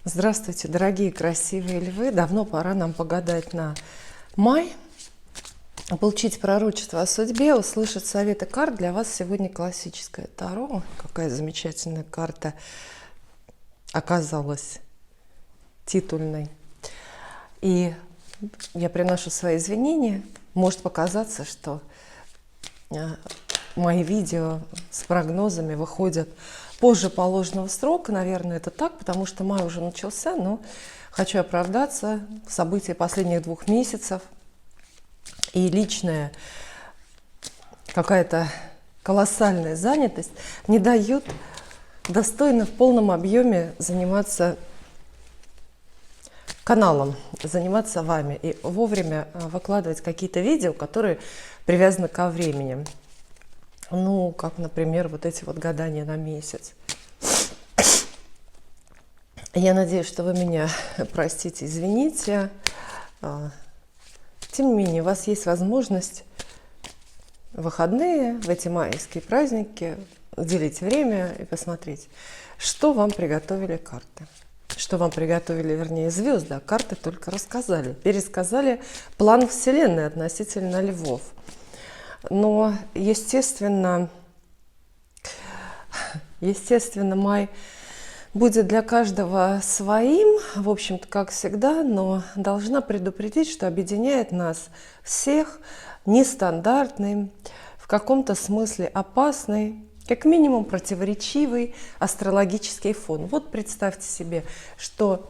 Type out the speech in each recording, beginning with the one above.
Здравствуйте, дорогие красивые львы! Давно пора нам погадать на май, получить пророчество о судьбе, услышать советы карт. Для вас сегодня классическое Таро. Какая замечательная карта оказалась титульной. И я приношу свои извинения. Может показаться, что мои видео с прогнозами выходят позже положенного срока. Наверное, это так, потому что май уже начался, но хочу оправдаться. События последних 2 месяцев и личная какая-то колоссальная занятость не дают достойно в полном объеме заниматься каналом, заниматься вами и вовремя выкладывать какие-то видео, которые привязаны ко времени. Ну, как, например, вот эти вот гадания на месяц. Я надеюсь, что вы меня простите, извините. Тем не менее, у вас есть возможность в выходные, в эти майские праздники уделить время и посмотреть, что вам приготовили карты. Что вам приготовили, вернее, звезды, а карты только рассказали. Пересказали план Вселенной относительно львов. Но, естественно, май будет для каждого своим, в общем-то, как всегда, но должна предупредить, что объединяет нас всех нестандартный, в каком-то смысле опасный, как минимум противоречивый астрологический фон. Вот представьте себе, что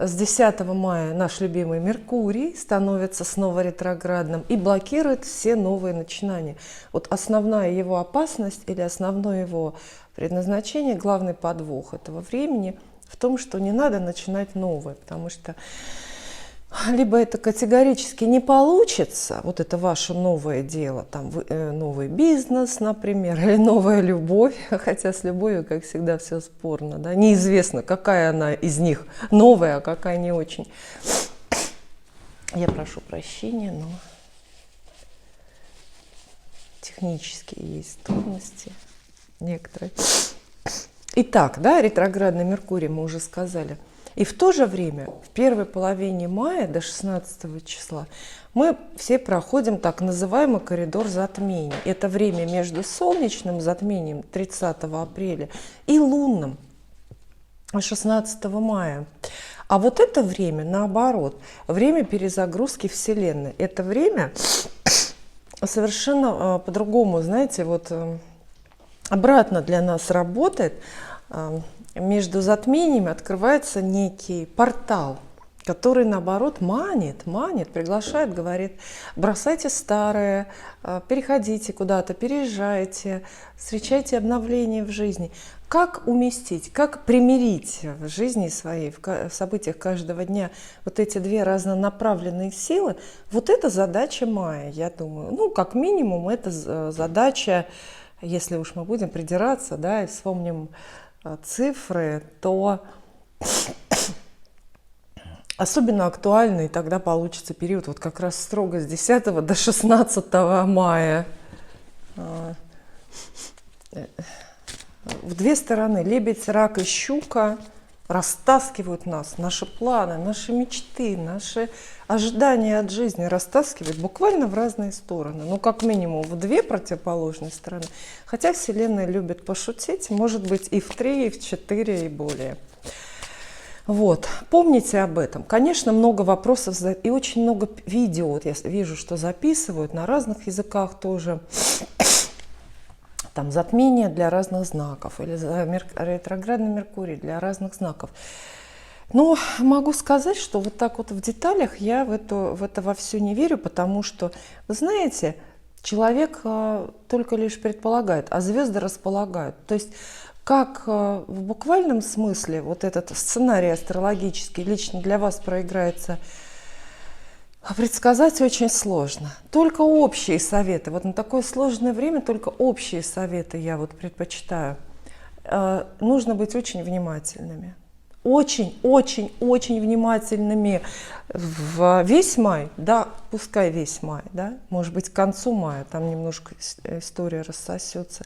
с 10 мая наш любимый Меркурий становится снова ретроградным и блокирует все новые начинания. Вот основная его опасность или основное его предназначение, главный подвох этого времени в том, что не надо начинать новое, потому что либо это категорически не получится, вот это ваше новое дело, там новый бизнес, например, или новая любовь, хотя с любовью, как всегда, все спорно, да? Неизвестно, какая она из них новая, а какая не очень. Я прошу прощения, но технически есть трудности некоторые. Итак, да, ретроградный Меркурий мы уже сказали. И в то же время, в первой половине мая до 16 числа, мы все проходим так называемый коридор затмений. Это время между солнечным затмением 30 апреля и лунным 16 мая. А вот это время, наоборот, время перезагрузки Вселенной. Это время совершенно по-другому, знаете, вот обратно для нас работает. Между затмениями открывается некий портал, который, наоборот, манит, приглашает, говорит: бросайте старое, переходите куда-то, переезжайте, встречайте обновления в жизни. Как уместить, как примирить в жизни своей, в событиях каждого дня вот эти две разнонаправленные силы, вот это задача мая, я думаю. Ну, как минимум, это задача, если уж мы будем придираться, да, и вспомним цифры, то особенно актуальный тогда получится период вот как раз строго с 10 до 16 мая. В две стороны, лебедь, рак и щука, растаскивают нас, наши планы, наши мечты, наши ожидания от жизни растаскивают буквально в разные стороны. Ну, как минимум, в две противоположные стороны. Хотя Вселенная любит пошутить, может быть, и в 3, и в 4, и более. Вот, помните об этом. Конечно, много вопросов и очень много видео, вот я вижу, что записывают на разных языках тоже. Там затмение для разных знаков, или ретроградный Меркурий для разных знаков. Но могу сказать, что вот так вот в деталях я в это во все не верю, потому что, вы знаете, человек только лишь предполагает, а звезды располагают. То есть как в буквальном смысле вот этот сценарий астрологический лично для вас проиграется, предсказать очень сложно. Только общие советы. Вот на такое сложное время только общие советы я вот предпочитаю. Нужно быть очень внимательными. очень внимательными в весь май, да, пускай весь май, да, может быть, к концу мая, там немножко история рассосется,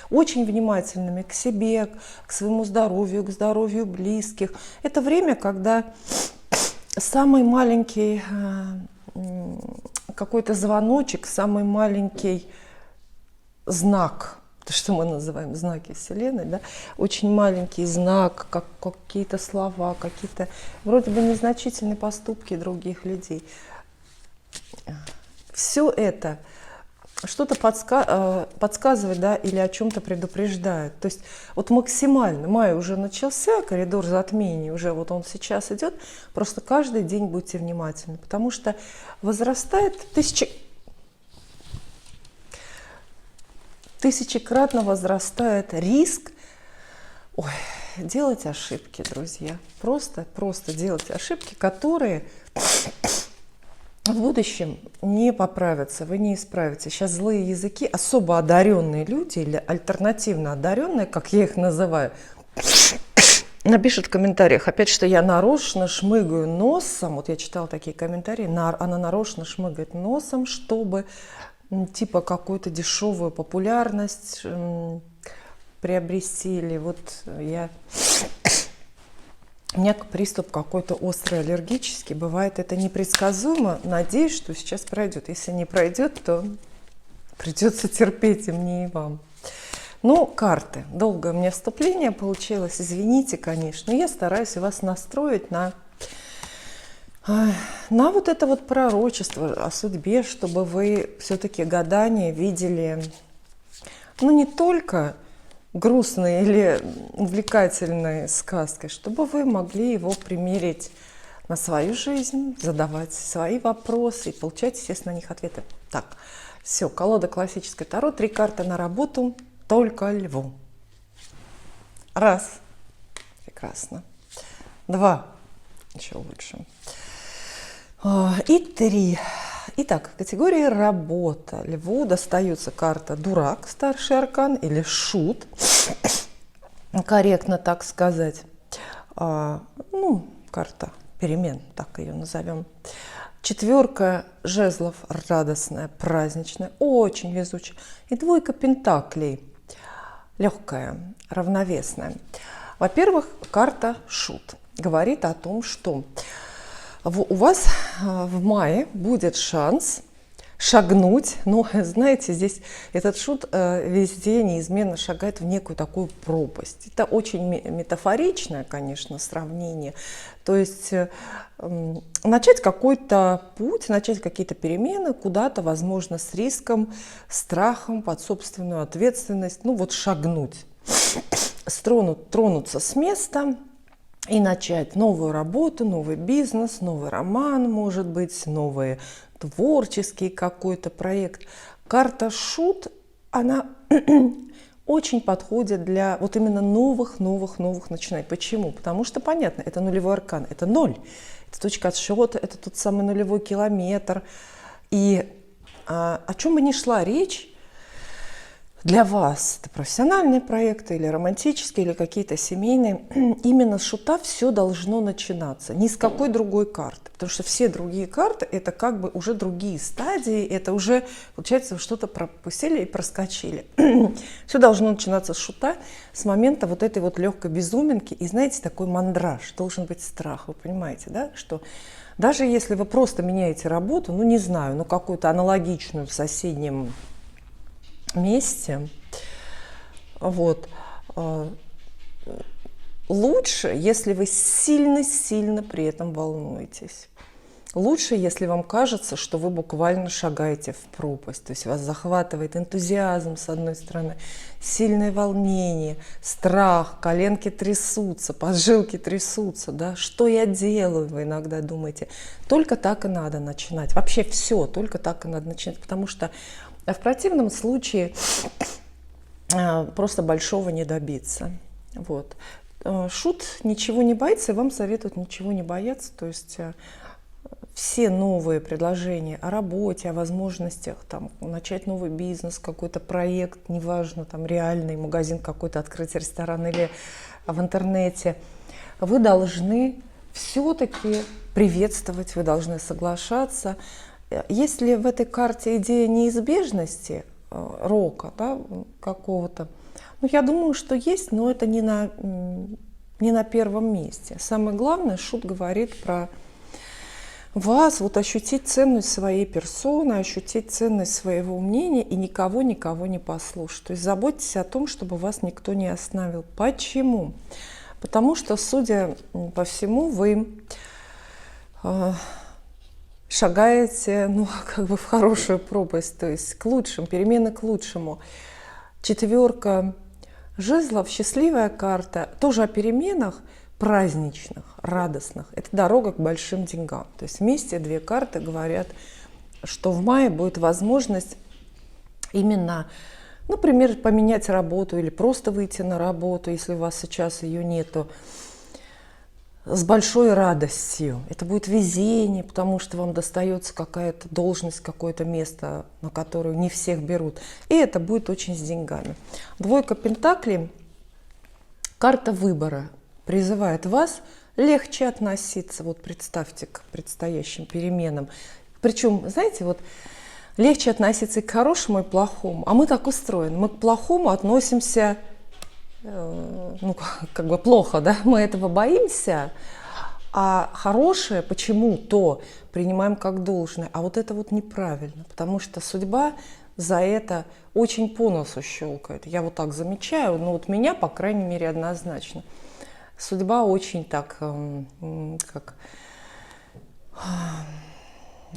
очень внимательными к себе, к своему здоровью, к здоровью близких. Это время, когда самый маленький какой-то звоночек, самый маленький знак, то, что мы называем знаки Вселенной, да, очень маленький знак, как какие-то слова, какие-то вроде бы незначительные поступки других людей. Все это что-то подсказывает, да, или о чем-то предупреждает. То есть вот максимально, май уже начался, коридор затмений, уже вот он сейчас идет, просто каждый день будьте внимательны, потому что возрастает тысячекратно возрастает риск делать ошибки, друзья. Просто делать ошибки, которые в будущем не поправятся, вы не исправите. Сейчас злые языки, особо одаренные люди или альтернативно одаренные, как я их называю, напишут в комментариях опять, что я нарочно шмыгаю носом. Вот я читала такие комментарии, она нарочно шмыгает носом, чтобы типа какую-то дешевую популярность приобрести. Или вот у меня приступ какой-то острый аллергический. Бывает это непредсказуемо. Надеюсь, что сейчас пройдет. Если не пройдет, то придется терпеть и мне, и вам. Ну, карты. Долгое у меня вступление получилось. Извините, конечно. Но я стараюсь вас настроить на вот это вот пророчество о судьбе, чтобы вы все-таки гадание видели, ну, не только грустной или увлекательной сказкой, чтобы вы могли его примерить на свою жизнь, задавать свои вопросы и получать, естественно, на них ответы. Так, все, колода классической Таро, 3 карты на работу, только льву. 1, прекрасно. 2, еще лучше. И 3. Итак, в категории работа льву достается карта дурак, старший аркан, или шут, корректно так сказать. Ну, карта перемен, так ее назовем. 4 жезлов, радостная, праздничная, очень везучая. И 2 пентаклей, легкая, равновесная. Во-первых, карта шут говорит о том, что у вас в мае будет шанс шагнуть, но, знаете, здесь этот шут везде неизменно шагает в некую такую пропасть. Это очень метафоричное, конечно, сравнение. То есть начать какой-то путь, начать какие-то перемены куда-то, возможно, с риском, страхом, под собственную ответственность, ну вот шагнуть, тронуться с места и начать новую работу, новый бизнес, новый роман, может быть, новый творческий какой-то проект. Карта шут, она очень подходит для вот именно новых начинаний. Почему? Потому что, понятно, это нулевой аркан, это 0, это точка отсчета, это тот самый нулевой километр. И о чем бы ни шла речь, для вас это профессиональные проекты или романтические, или какие-то семейные, именно с шута все должно начинаться, ни с какой другой карты, потому что все другие карты это как бы уже другие стадии, это уже, получается, что-то пропустили и проскочили. Все должно начинаться с шута, с момента вот этой вот легкой безуминки, и знаете, такой мандраж, должен быть страх, вы понимаете, да, что даже если вы просто меняете работу, ну не знаю, ну какую-то аналогичную в соседнем месте, вот, лучше, если вы сильно при этом волнуетесь. Лучше, если вам кажется, что вы буквально шагаете в пропасть, то есть вас захватывает энтузиазм с одной стороны, сильное волнение, страх, коленки трясутся, поджилки трясутся, да, что я делаю, вы иногда думаете. Только так и надо начинать. Вообще все, только так и надо начинать, потому что в противном случае просто большого не добиться. Вот. Шут ничего не боится, и вам советуют ничего не бояться. То есть все новые предложения о работе, о возможностях там, начать новый бизнес, какой-то проект, неважно, там реальный магазин какой-то открыть, ресторан или в интернете, вы должны все-таки приветствовать, вы должны соглашаться. Если в этой карте идея неизбежности рока, да, какого-то, ну, я думаю, что есть, но это не на первом месте. Самое главное, Шут говорит про вас, вот ощутить ценность своей персоны, ощутить ценность своего мнения и никого не послушать. То есть заботьтесь о том, чтобы вас никто не остановил. Почему? Потому что, судя по всему, вы шагаете, ну, как бы в хорошую пропасть, то есть к лучшему, перемены к лучшему. Четверка жезлов, счастливая карта, тоже о переменах, праздничных, радостных. Это дорога к большим деньгам. То есть вместе две карты говорят, что в мае будет возможность именно, например, поменять работу или просто выйти на работу, если у вас сейчас ее нету, с большой радостью. Это будет везение, потому что вам достается какая-то должность, какое-то место, на которое не всех берут. И это будет очень с деньгами. Двойка пентаклей, карта выбора, призывает вас легче относиться, вот представьте, к предстоящим переменам. Причем, знаете, вот легче относиться и к хорошему, и к плохому. А мы так устроены. Мы к плохому относимся, ну, как бы плохо, да? Мы этого боимся, а хорошее почему-то принимаем как должное. А вот это вот неправильно, потому что судьба за это очень по носу щелкает. Я вот так замечаю, но вот меня, по крайней мере, однозначно. Судьба очень так, как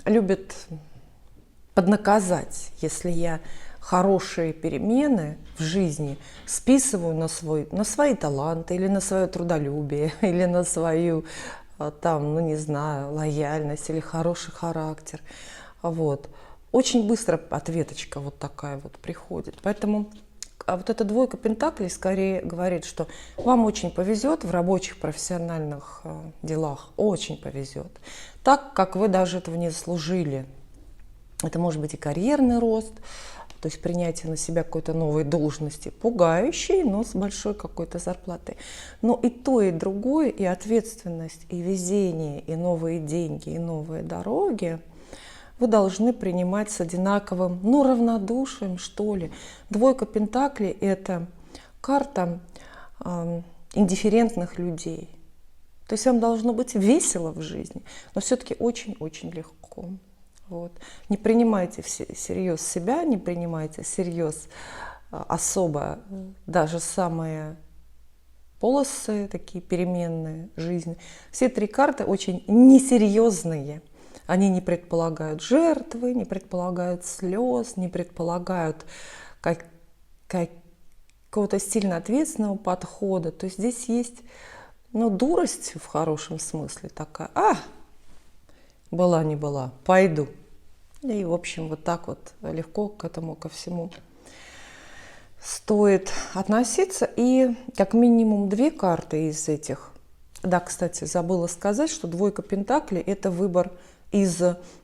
любит поднаказать, если я хорошие перемены в жизни списываю на свои таланты, или на свое трудолюбие, или на свою, там, ну не знаю, лояльность, или хороший характер. Вот. Очень быстро ответочка вот такая вот приходит. Поэтому вот эта двойка пентаклей скорее говорит, что вам очень повезет в рабочих, профессиональных делах. Очень повезет. Так, как вы даже этого не заслужили. Это может быть и карьерный рост, то есть принятие на себя какой-то новой должности, пугающей, но с большой какой-то зарплатой. Но и то, и другое, и ответственность, и везение, и новые деньги, и новые дороги вы должны принимать с одинаковым, ну, равнодушием, что ли. Двойка пентаклей – это карта индифферентных людей. То есть вам должно быть весело в жизни, но все-таки очень-очень легко. Вот. Не принимайте всерьез себя, не принимайте всерьез особо даже самые полосы, такие переменные жизни. Все три карты очень несерьезные. Они не предполагают жертвы, не предполагают слез, не предполагают какого-то сильно ответственного подхода. То есть здесь есть, ну, дурость в хорошем смысле такая. Была не была, пойду. И, в общем, вот так вот легко к этому, ко всему стоит относиться. И как минимум две карты из этих. Да, кстати, забыла сказать, что двойка пентаклей – это выбор из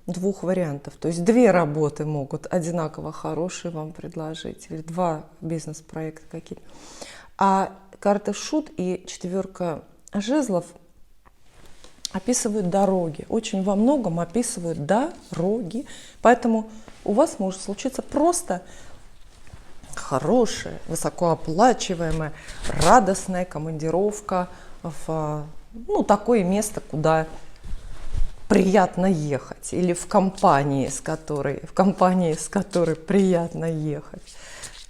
двух вариантов. То есть две работы могут одинаково хорошие вам предложить, или два бизнес-проекта какие-то. А карта Шут и четверка жезлов описывают дороги. Очень во многом описывают дороги. Поэтому у вас может случиться просто хорошая, высокооплачиваемая, радостная командировка в, ну, такое место, куда приятно ехать, или в компании, с которой приятно ехать.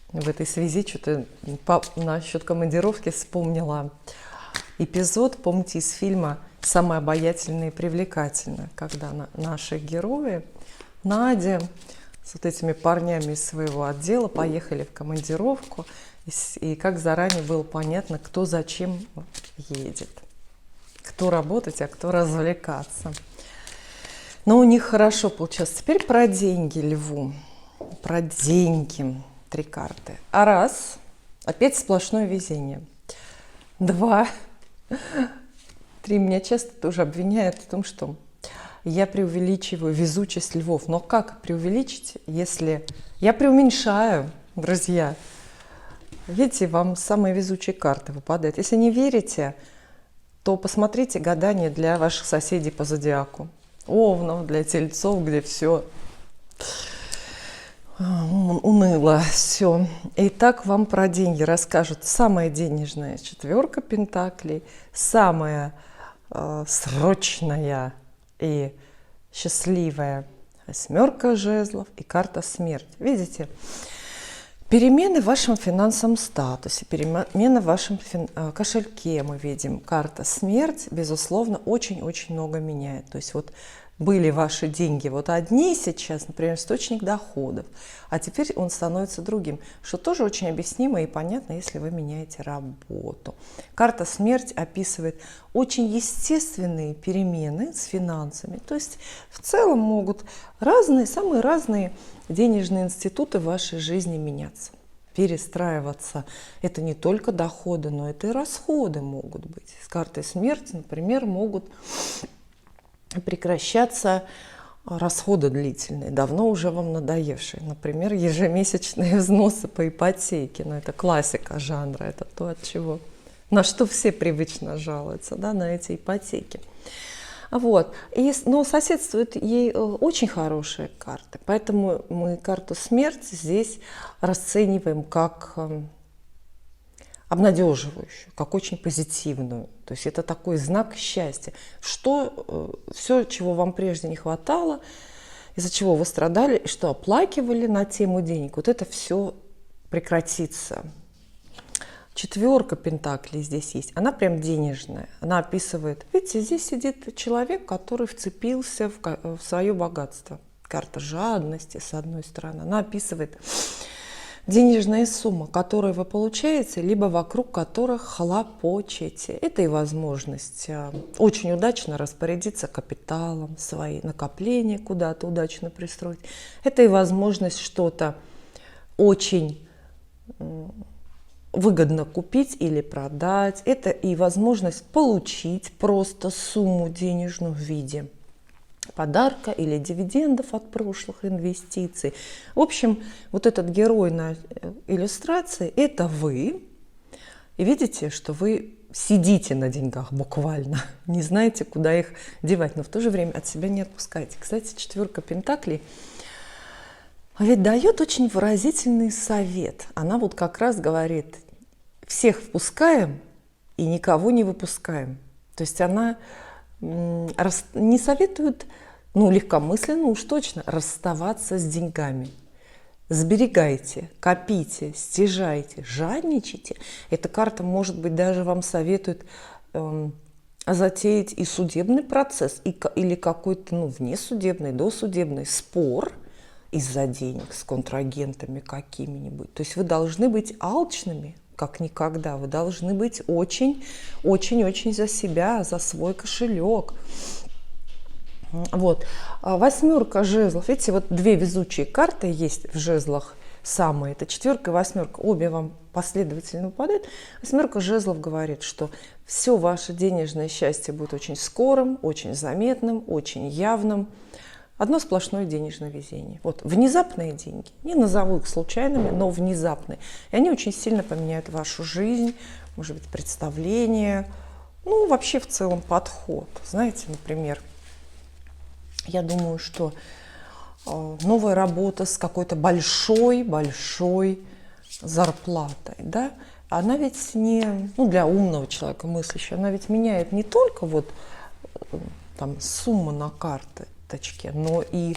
В этой связи что-то насчет командировки вспомнила эпизод, помните, из фильма «Самое обаятельное и привлекательное», когда наши герои, Надя с вот этими парнями из своего отдела поехали в командировку, и как заранее было понятно, кто зачем едет, кто работать, а кто развлекаться. Но у них хорошо получилось. Теперь про деньги Льву. Про деньги. Три карты. А раз. Опять сплошное везение. Два. Три. Меня часто тоже обвиняют в том, что я преувеличиваю везучесть львов. Но как преувеличить, если... Я преуменьшаю, друзья. Видите, вам самые везучие карты выпадают. Если не верите, то посмотрите гадание для ваших соседей по зодиаку. Овнов, для тельцов, где все уныло, все. Итак, вам про деньги расскажут. Самая денежная четверка пентаклей, самая срочная и счастливая восьмерка жезлов и карта смерть. Видите? Перемены в вашем финансовом статусе, перемены в вашем кошельке мы видим. Карта смерть, безусловно, очень-очень много меняет. То есть вот были ваши деньги вот одни сейчас, например, источник доходов, а теперь он становится другим, что тоже очень объяснимо и понятно, если вы меняете работу. Карта смерть описывает очень естественные перемены с финансами. То есть в целом могут разные, самые разные денежные институты в вашей жизни меняться, перестраиваться. Это не только доходы, но это и расходы могут быть. С картой смерти, например, могут прекращаться расходы длительные, давно уже вам надоевшие. Например, ежемесячные взносы по ипотеке. Но это классика жанра, это то, от чего, на что все привычно жалуются, да, на эти ипотеки. Вот. Но соседствуют ей очень хорошие карты, поэтому мы карту смерти здесь расцениваем как обнадеживающую, как очень позитивную. То есть это такой знак счастья. Что все, чего вам прежде не хватало, из-за чего вы страдали, и что оплакивали на тему денег, вот это все прекратится. Четверка пентаклей здесь есть. Она прям денежная. Она описывает, видите, здесь сидит человек, который вцепился в свое богатство. Карта жадности, с одной стороны. Она описывает денежная сумма, которую вы получаете, либо вокруг которых хлопочете. Это и возможность очень удачно распорядиться капиталом, свои накопления куда-то удачно пристроить. Это и возможность что-то очень выгодно купить или продать. Это и возможность получить просто сумму денежную в виде подарка или дивидендов от прошлых инвестиций. В общем, вот этот герой на иллюстрации – это вы. И видите, что вы сидите на деньгах буквально, не знаете, куда их девать, но в то же время от себя не отпускаете. Кстати, четверка пентаклей ведь дает очень выразительный совет. Она вот как раз говорит: всех впускаем и никого не выпускаем. То есть она не советует, легкомысленно уж точно, расставаться с деньгами. Сберегайте, копите, стяжайте, жадничайте. Эта карта, может быть, даже вам советует затеять и судебный процесс, или какой-то внесудебный, досудебный спор из-за денег с контрагентами какими-нибудь. То есть вы должны быть алчными, как никогда. Вы должны быть очень-очень-очень за себя, за свой кошелек. Вот. Восьмерка жезлов. Видите, вот две везучие карты есть в жезлах самые. Это четверка и восьмерка. Обе вам последовательно выпадают. Восьмерка жезлов говорит, что все ваше денежное счастье будет очень скорым, очень заметным, очень явным. Одно сплошное денежное везение. Вот внезапные деньги, не назову их случайными, но внезапные. И они очень сильно поменяют вашу жизнь, может быть, представление, вообще в целом подход. Знаете, например, я думаю, что новая работа с какой-то большой зарплатой, да, она ведь не, для умного человека мыслящего, она ведь меняет не только сумма на карты, но и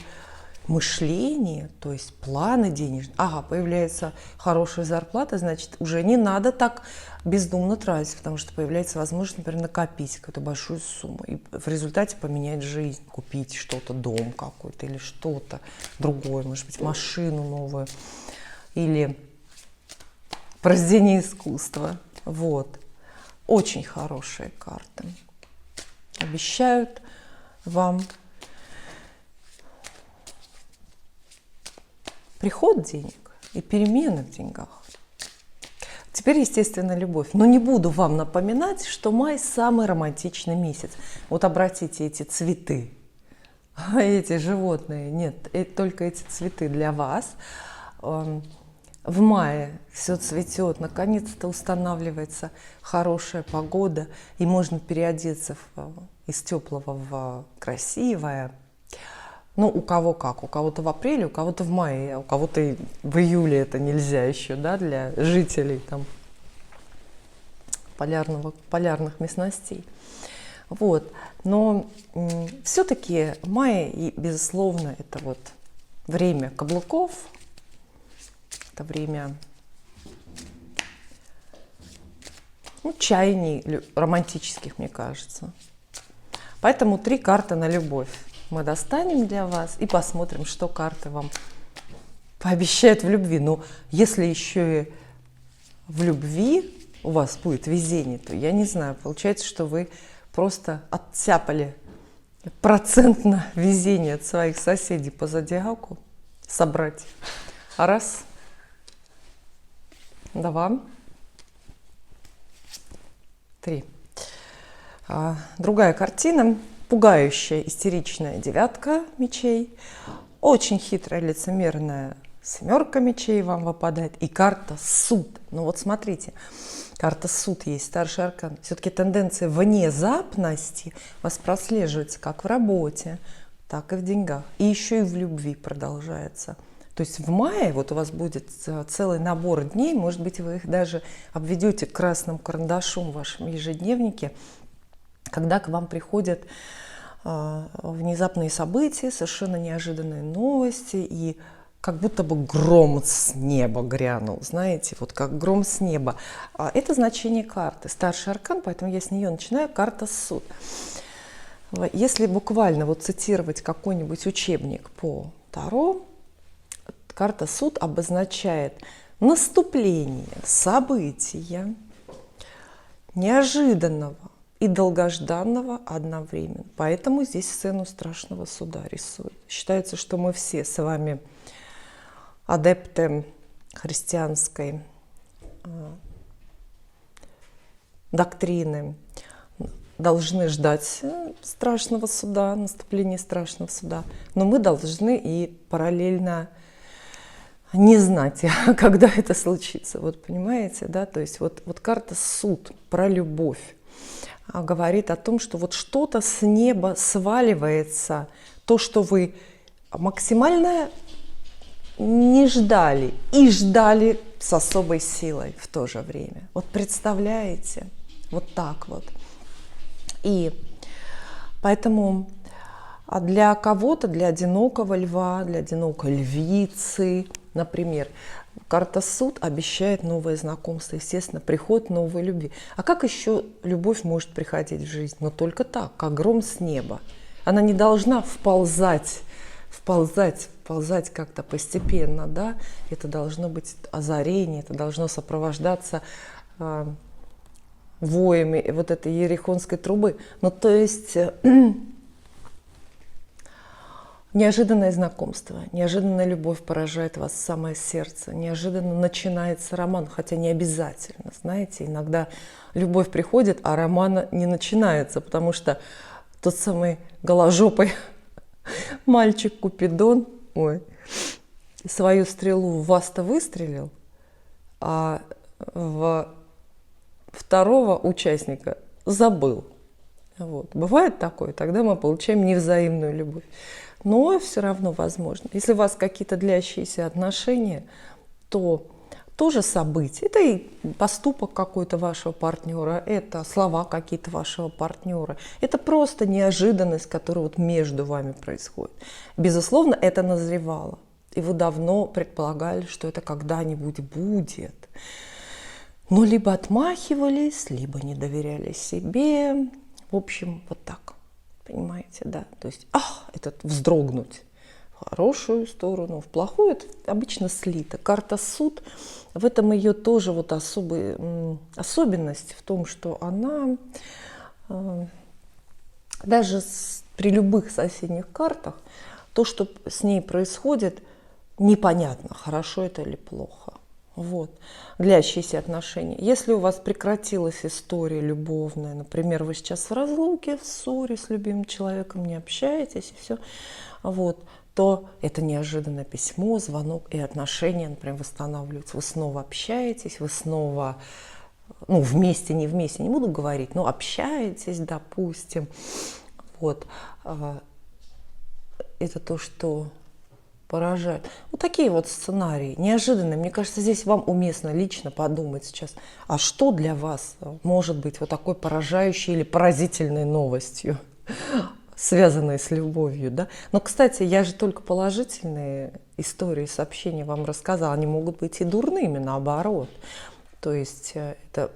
мышление, то есть планы денежные. Появляется хорошая зарплата, значит, уже не надо так бездумно тратить, потому что появляется возможность, например, накопить какую-то большую сумму и в результате поменять жизнь, купить что-то, дом какой-то или что-то другое, может быть, машину новую или произведение искусства. Вот. Очень хорошие карты. Обещают вам приход денег и перемены в деньгах. Теперь, естественно, любовь. Но не буду вам напоминать, что май самый романтичный месяц. Вот обратите, эти цветы, эти животные, нет, только эти цветы для вас. В мае все цветет, наконец-то устанавливается хорошая погода, и можно переодеться из теплого в красивое. Ну, у кого как, у кого-то в апреле, у кого-то в мае, а у кого-то и в июле это нельзя еще, да, для жителей там полярных местностей. Вот. Но все-таки май, и, безусловно, это вот время каблуков, это время чаяний романтических, мне кажется. Поэтому 3 карты на любовь мы достанем для вас и посмотрим, что карты вам пообещают в любви. Но если еще и в любви у вас будет везение, то я не знаю, получается, что вы просто оттяпали процентно везение от своих соседей по зодиаку, собратьев. Раз, 2, 3. Другая картина. Пугающая, истеричная 9 мечей. Очень хитрая, лицемерная 7 мечей вам выпадает. И карта суд. Ну вот смотрите, карта суд есть, старший аркан. Все-таки тенденция внезапности у вас прослеживается как в работе, так и в деньгах. И еще и в любви продолжается. То есть в мае вот у вас будет целый набор дней, может быть, вы их даже обведете красным карандашом в вашем ежедневнике, когда к вам приходят внезапные события, совершенно неожиданные новости, и как будто бы гром с неба грянул, знаете, вот как гром с неба. Это значение карты, старший аркан, поэтому я с нее начинаю, карта суд. Если буквально вот цитировать какой-нибудь учебник по Таро, карта суд обозначает наступление события, неожиданного и долгожданного одновременно. Поэтому здесь сцену страшного суда рисуют. Считается, что мы все с вами адепты христианской доктрины, должны ждать страшного суда, наступления страшного суда, но мы должны и параллельно не знать, когда это случится. Вот понимаете, да? То есть вот карта суд про любовь говорит о том, что вот что-то с неба сваливается, то, что вы максимально не ждали и ждали с особой силой в то же время. Вот представляете? Вот так вот. И поэтому для кого-то, для одинокого льва, для одинокой львицы, например, карта суд обещает новое знакомство, естественно, приход новой любви. А как еще любовь может приходить в жизнь? Но только так, как гром с неба. Она не должна вползать как-то постепенно, да? Это должно быть озарение, это должно сопровождаться воями вот этой ерихонской трубы. Ну, то есть неожиданное знакомство, неожиданная любовь поражает вас в самое сердце, неожиданно начинается роман, хотя не обязательно, знаете, иногда любовь приходит, а романа не начинается, потому что тот самый голожопый мальчик Купидон, свою стрелу в вас-то выстрелил, а в второго участника забыл. Вот. Бывает такое, тогда мы получаем невзаимную любовь. Но все равно возможно. Если у вас какие-то длящиеся отношения, то тоже события. Это и поступок какой-то вашего партнера, это слова какие-то вашего партнера. Это просто неожиданность, которая вот между вами происходит. Безусловно, это назревало. И вы давно предполагали, что это когда-нибудь будет. Но либо отмахивались, либо не доверяли себе. В общем, вот так. Понимаете, да? То есть, этот вздрогнуть в хорошую сторону, в плохую, это обычно слито. Карта суд, в этом ее тоже вот особенность в том, что она даже при любых соседних картах, то, что с ней происходит, непонятно, хорошо это или плохо. Вот, длящиеся отношения. Если у вас прекратилась история любовная, например, вы сейчас в разлуке, в ссоре с любимым человеком, не общаетесь и все, вот, то это неожиданное письмо, звонок, и отношения, например, восстанавливаются. Вы снова общаетесь, вы снова, ну, вместе, не буду говорить, но общаетесь, допустим. Вот. Это то, что поражает. Вот такие вот сценарии, неожиданные. Мне кажется, здесь вам уместно лично подумать сейчас, а что для вас может быть вот такой поражающей или поразительной новостью, связанной с любовью, да? Но, кстати, я же только положительные истории, сообщения вам рассказала, они могут быть и дурными, наоборот. То есть это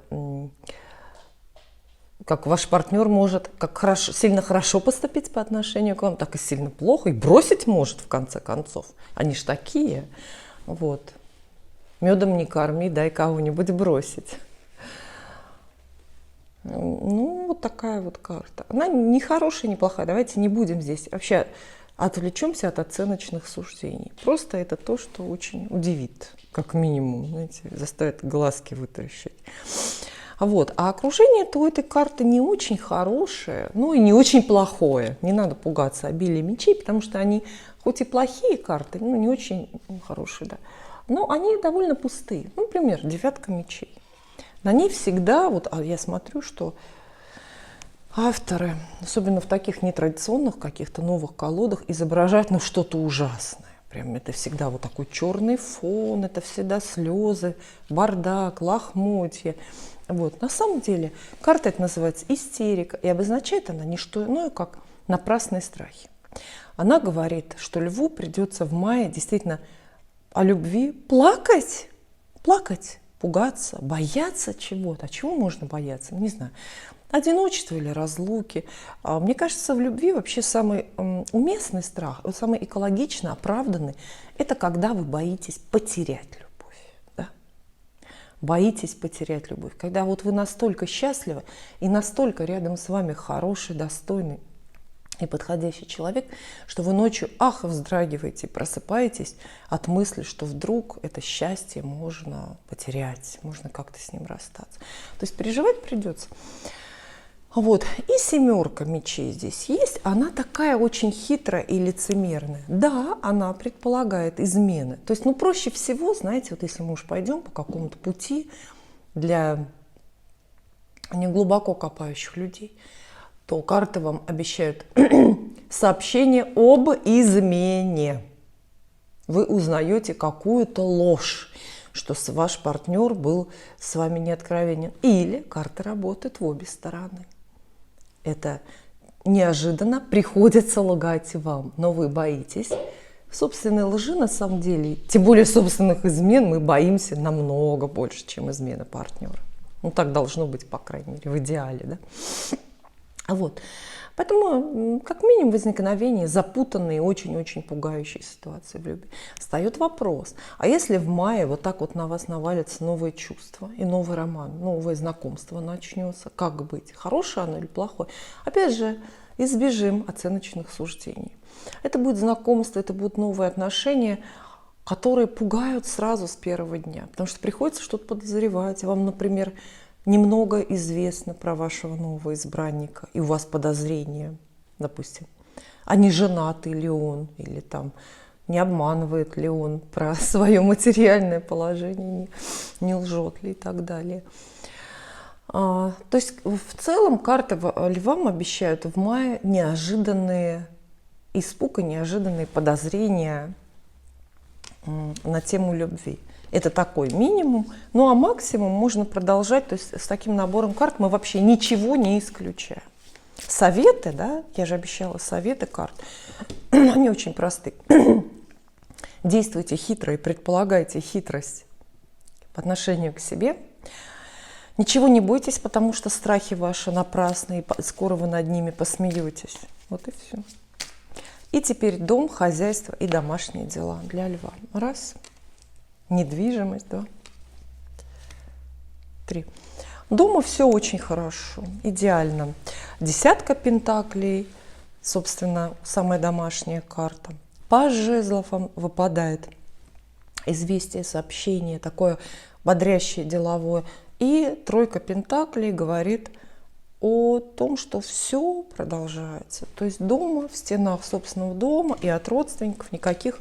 как ваш партнер может как сильно хорошо поступить по отношению к вам, так и сильно плохо, и бросить может, в конце концов. Они ж такие. Вот. Медом не корми, дай кого-нибудь бросить. Ну, вот такая вот карта. Она не хорошая, не плохая. Давайте не будем здесь. Вообще отвлечемся от оценочных суждений. Просто это то, что очень удивит, как минимум, знаете, заставит глазки вытаращить. Вот. А окружение у этой карты не очень хорошее, ну и не очень плохое. Не надо пугаться обилия мечей, потому что они, хоть и плохие карты, ну не очень хорошие, да, но они довольно пустые. Ну, например, 9 мечей. На ней всегда, вот я смотрю, что авторы, особенно в таких нетрадиционных каких-то новых колодах, изображают, ну, что-то ужасное. Прям это всегда вот такой черный фон, это всегда слезы, бардак, лохмотья. Вот. На самом деле карта это называется истерика, и обозначает она не что иное, как напрасные страхи. Она говорит, что льву придется в мае действительно о любви плакать, пугаться, бояться чего-то. А чего можно бояться? Не знаю. Одиночество или разлуки. Мне кажется, в любви вообще самый уместный страх, самый экологично оправданный, это когда вы боитесь потерять любовь. Боитесь потерять любовь. Когда вот вы настолько счастливы и настолько рядом с вами хороший, достойный и подходящий человек, что вы ночью вздрагиваете, просыпаетесь от мысли, что вдруг это счастье можно потерять, можно как-то с ним расстаться. То есть переживать придется. Вот. И 7 мечей здесь есть. Она такая очень хитрая и лицемерная. Да, она предполагает измены. То есть, проще всего, знаете, вот если мы уж пойдем по какому-то пути для неглубоко копающих людей, то карты вам обещают сообщение об измене. Вы узнаете какую-то ложь, что ваш партнер был с вами неоткровенен. Или карты работают в обе стороны. Это неожиданно приходится лгать вам, но вы боитесь. Собственной лжи на самом деле, тем более собственных измен, мы боимся намного больше, чем измены партнера. Ну, так должно быть, по крайней мере, в идеале, да? Вот. Поэтому, как минимум, возникновение запутанной и очень-очень пугающей ситуации в любви. Встает вопрос, а если в мае вот так вот на вас навалятся новые чувства и новый роман, новое знакомство начнется, как быть? Хорошее оно или плохое? Опять же, избежим оценочных суждений. Это будет знакомство, это будут новые отношения, которые пугают сразу с первого дня, потому что приходится что-то подозревать. Вам, например, немного известно про вашего нового избранника, и у вас подозрения, допустим, а не женатый ли он, или там не обманывает ли он про свое материальное положение, не лжет ли и так далее. То есть в целом карты львам обещают в мае неожиданные испуг и неожиданные подозрения на тему любви. Это такой минимум. Ну а максимум можно продолжать. То есть с таким набором карт мы вообще ничего не исключаем. Советы, да, я же обещала советы карт, они очень просты. Действуйте хитро и предполагайте хитрость по отношению к себе. Ничего не бойтесь, потому что страхи ваши напрасны, и скоро вы над ними посмеетесь. Вот и все. И теперь дом, хозяйство и домашние дела для льва. Раз. Недвижимость, 2, 3. Дома все очень хорошо, идеально. 10 пентаклей, собственно, самая домашняя карта. Паж жезлов вам выпадает. Известие, сообщение, такое бодрящее, деловое. И 3 пентаклей говорит о том, что все продолжается. То есть дома, в стенах собственного дома и от родственников никаких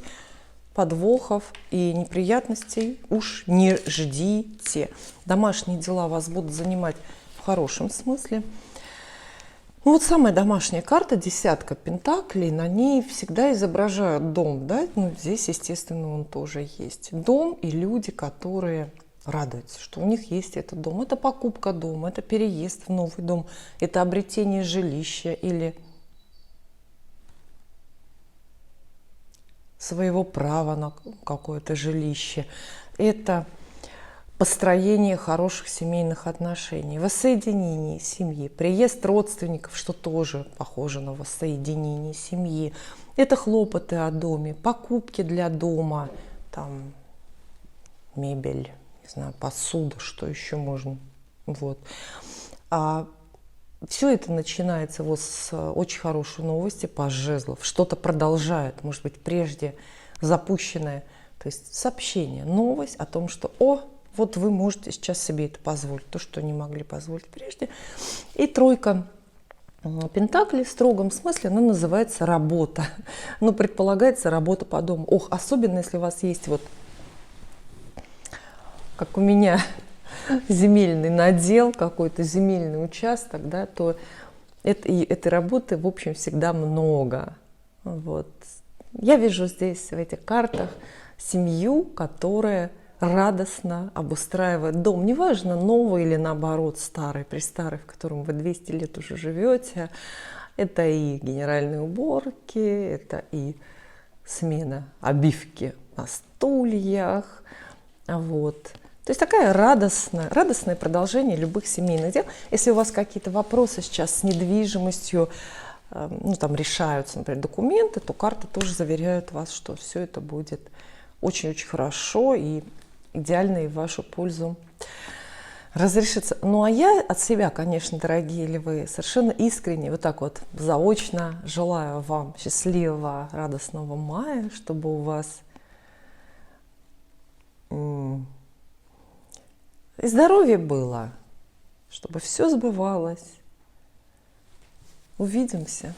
подвохов и неприятностей уж не ждите. Домашние дела вас будут занимать в хорошем смысле. Ну, вот самая домашняя карта, десятка пентаклей, на ней всегда изображают дом, да, ну, здесь, естественно, он тоже есть. Дом и люди, которые радуются, что у них есть этот дом. Это покупка дома, это переезд в новый дом, это обретение жилища или своего права на какое-то жилище. Это построение хороших семейных отношений, воссоединение семьи, приезд родственников, что тоже похоже на воссоединение семьи. Это хлопоты о доме, покупки для дома, там мебель, не знаю, посуда, что еще можно. Вот. Все это начинается вот с очень хорошей новости по жезлов. Что-то продолжает, может быть, прежде запущенное. То есть сообщение, новость о том, что вот вы можете сейчас себе это позволить, то, что не могли позволить прежде. И тройка пентаклей в строгом смысле, она называется работа. Ну, предполагается работа по дому. Особенно если у вас есть вот, как у меня, земельный надел, какой-то земельный участок, да, то этой работы, в общем, всегда много. Вот. Я вижу здесь, в этих картах, семью, которая радостно обустраивает дом. Неважно, новый или, наоборот, старый, престарый, в котором вы 200 лет уже живете. Это и генеральные уборки, это и смена обивки на стульях. Вот. То есть такое радостное продолжение любых семейных дел. Если у вас какие-то вопросы сейчас с недвижимостью, ну, там решаются, например, документы, то карты тоже заверяют вас, что все это будет очень-очень хорошо и идеально и в вашу пользу разрешится. Ну, а я от себя, конечно, дорогие львы, совершенно искренне, вот так вот заочно желаю вам счастливого, радостного мая, чтобы у вас и здоровье было, чтобы все сбывалось. Увидимся.